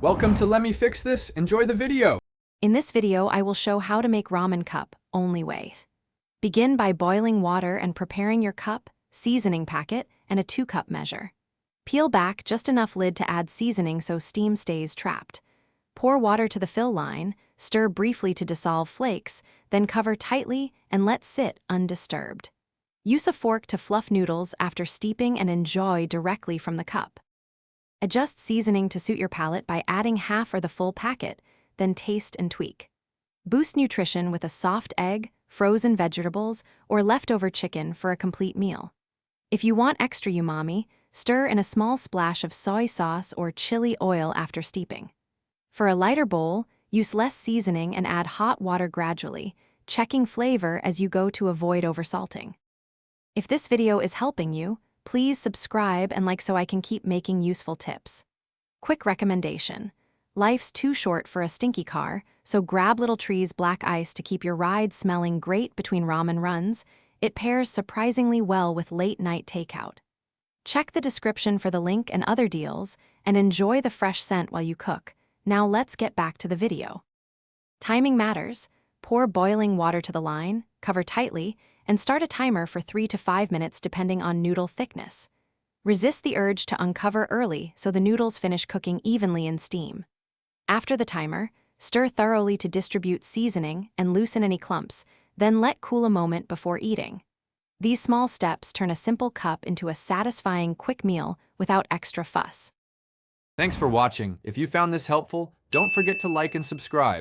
Welcome to Let Me Fix This. Enjoy the video. In this video, I will show how to make ramen cup, only way. Begin by boiling water and preparing your cup, seasoning packet, and a 2-cup measure. Peel back just enough lid to add seasoning so steam stays trapped. Pour water to the fill line, stir briefly to dissolve flakes, then cover tightly and let sit undisturbed. Use a fork to fluff noodles after steeping and enjoy directly from the cup. Adjust seasoning to suit your palate by adding half or the full packet, then taste and tweak. Boost nutrition with a soft egg, frozen vegetables, or leftover chicken for a complete meal. If you want extra umami, stir in a small splash of soy sauce or chili oil after steeping. For a lighter bowl, use less seasoning and add hot water gradually, checking flavor as you go to avoid oversalting. If this video is helping you, please subscribe and like so I can keep making useful tips. Quick recommendation. Life's too short for a stinky car, so grab Little Tree's black ice to keep your ride smelling great between ramen runs. It pairs surprisingly well with late-night takeout. Check the description for the link and other deals, and enjoy the fresh scent while you cook. Now let's get back to the video. Timing matters. Pour boiling water to the line, cover tightly, and start a timer for 3 to 5 minutes depending on noodle thickness. Resist the urge to uncover early so the noodles finish cooking evenly in steam. After the timer, stir thoroughly to distribute seasoning and loosen any clumps, then let cool a moment before eating. These small steps turn a simple cup into a satisfying quick meal without extra fuss. Thanks for watching. If you found this helpful, don't forget to like and subscribe.